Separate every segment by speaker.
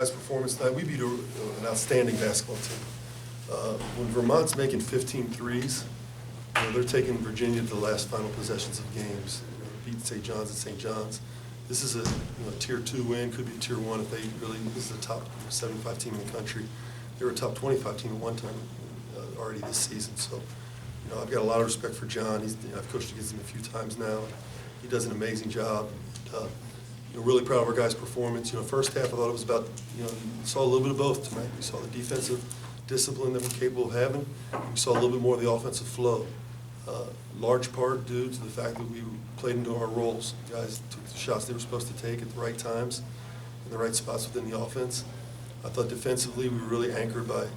Speaker 1: Performance tonight, we beat an outstanding basketball team. When Vermont's making 15 threes, they're taking Virginia to the last final possessions of games. Beat St. John's at St. John's. This is a tier 2 win, could be tier 1 if they really. This is a top 75 team in the country. They were a top 25 team at one time already this season. So, I've got a lot of respect for John. I've coached against him a few times now. He does an amazing job. Really proud of our guys' performance. First half I thought it was about, we saw a little bit of both tonight. We saw the defensive discipline that we're capable of having. We saw a little bit more of the offensive flow. Large part due to the fact that we played into our roles. The guys took the shots they were supposed to take at the right times, in the right spots within the offense. I thought defensively we were really anchored by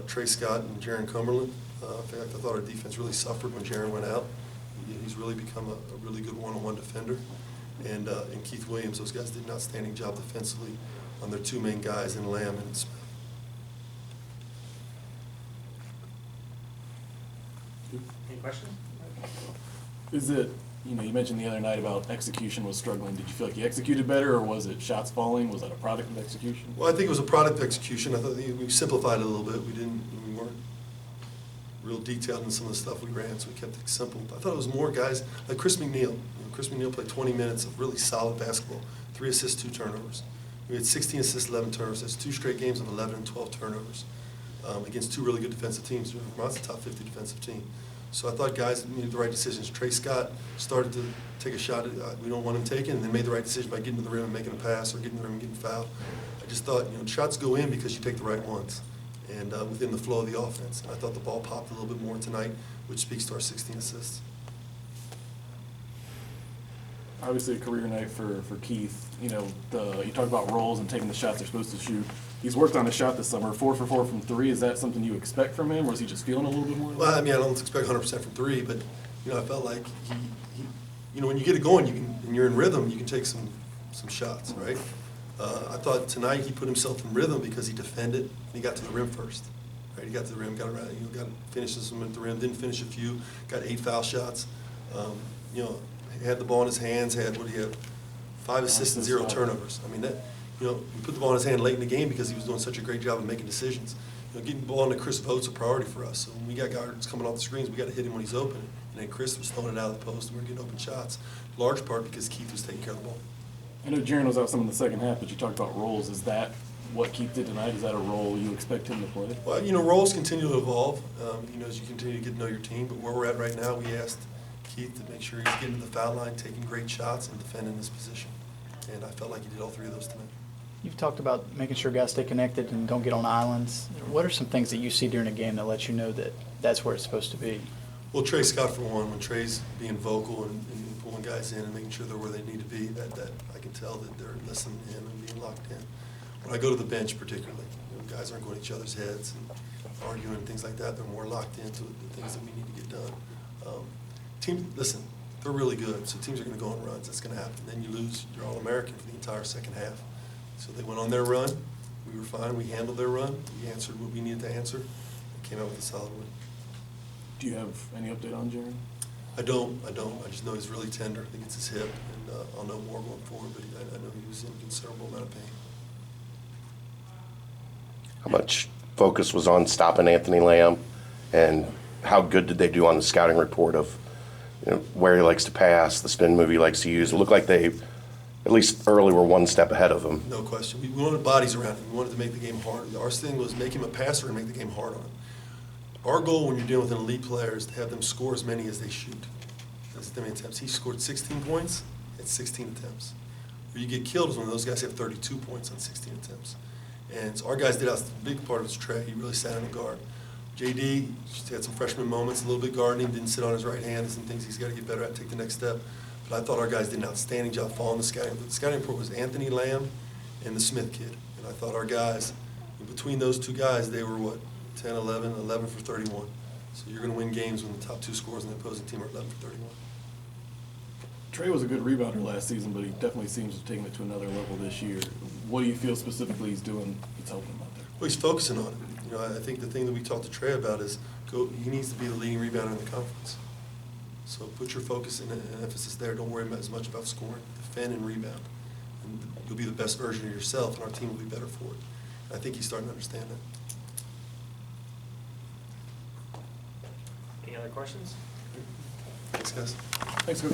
Speaker 1: Trey Scott and Jaron Cumberland. In fact, I thought our defense really suffered when Jaron went out. He's really become a really good one-on-one defender. And Keith Williams, those guys did an outstanding job defensively on their two main guys in Lamb and Smith.
Speaker 2: Any questions?
Speaker 3: Is it, you mentioned the other night about execution was struggling. Did you feel like you executed better, or was it shots falling? Was that a product of execution?
Speaker 1: Well, I think it was a product of execution. I thought we simplified it a little bit. We weren't real detailed in some of the stuff we ran, so we kept it simple. I thought it was more guys like Chris McNeil. Chris McNeil played 20 minutes of really solid basketball, 3 assists, 2 turnovers. We had 16 assists, 11 turnovers. That's 2 straight games of 11 and 12 turnovers against 2 really good defensive teams. Vermont's a top 50 defensive team. So I thought guys made the right decisions. Trey Scott started to take a shot we don't want him taken, and then made the right decision by getting to the rim and making a pass, or getting to the rim and getting fouled. I just thought, shots go in because you take the right ones, and within the flow of the offense. And I thought the ball popped a little bit more tonight, which speaks to our 16 assists.
Speaker 3: Obviously a career night for Keith. You talk about roles and taking the shots they're supposed to shoot. He's worked on a shot this summer, 4 for 4 from 3. Is that something you expect from him, or is he just feeling a little bit more?
Speaker 1: Well, I don't expect 100% from 3, but I felt like he when you get it going, and you're in rhythm, you can take some shots, right? I thought tonight he put himself in rhythm because he defended and he got to the rim first. Right? He got to the rim, got around, got finishes them at the rim, didn't finish a few, got 8 foul shots. He had the ball in his hands, had, 5 assists and 0 turnovers. We put the ball in his hand late in the game because he was doing such a great job of making decisions. Getting the ball into Chris Vogt's a priority for us. So when we got guards coming off the screens, we got to hit him when he's open. And then Chris was throwing it out of the post, and we were getting open shots. Large part because Keith was taking care of the ball.
Speaker 3: I know Jaron was out some in the second half, but you talked about roles. Is that what Keith did tonight? Is that a role you expect him to play?
Speaker 1: Well, roles continue to evolve, as you continue to get to know your team. But where we're at right now, we asked Keith to make sure he's getting to the foul line, taking great shots, and defending his position. And I felt like he did all 3 of those tonight.
Speaker 4: You've talked about making sure guys stay connected and don't get on islands. What are some things that you see during a game that let you know that that's where it's supposed to be?
Speaker 1: Well, Trey Scott, for one, when Trey's being vocal and pulling guys in and making sure they're where they need to be, that I can tell that they're listening to him and being locked in. When I go to the bench particularly, guys aren't going to each other's heads and arguing and things like that. They're more locked into the things that we need to get done. Listen, they're really good, so teams are going to go on runs. That's going to happen. Then you lose your All-American for the entire second half. So they went on their run. We were fine. We handled their run. We answered what we needed to answer and came out with a solid win.
Speaker 3: Do you have any update on Jaron?
Speaker 1: I don't. I just know he's really tender. I think it's his hip, and I'll know more going forward, but I know he was in a considerable amount of pain.
Speaker 5: How much focus was on stopping Anthony Lamb, and how good did they do on the scouting report of where he likes to pass, the spin move he likes to use? It looked like they, at least early, were one step ahead of him.
Speaker 1: No question. We wanted bodies around him. We wanted to make the game hard. Our thing was make him a passer and make the game hard on him. Our goal when you're dealing with an elite player is to have them score as many as they shoot. That's the many attempts. He scored 16 points at 16 attempts. Where you get killed is when those guys have 32 points on 16 attempts. And so our guys did a big part of his Trey. He really sat in the guard. JD just had some freshman moments, a little bit guarding, didn't sit on his right hand, and some things he's got to get better at, take the next step. But I thought our guys did an outstanding job following the scouting. The scouting report was Anthony Lamb and the Smith kid. And I thought our guys, between those 2 guys, they were 10, 11, 11 for 31. So you're going to win games when the top 2 scorers in the opposing team are 11 for 31.
Speaker 3: Trey was a good rebounder last season, but he definitely seems to have taken it to another level this year. What do you feel specifically he's doing that's helping him out there?
Speaker 1: Well, he's focusing on it. I think the thing that we talked to Trey about is he needs to be the leading rebounder in the conference. So put your focus and emphasis there. Don't worry as much about scoring. Defend and rebound. And you'll be the best version of yourself, and our team will be better for it. I think he's starting to understand that.
Speaker 2: Any other questions?
Speaker 1: Thanks, guys.
Speaker 3: Thanks, Coach.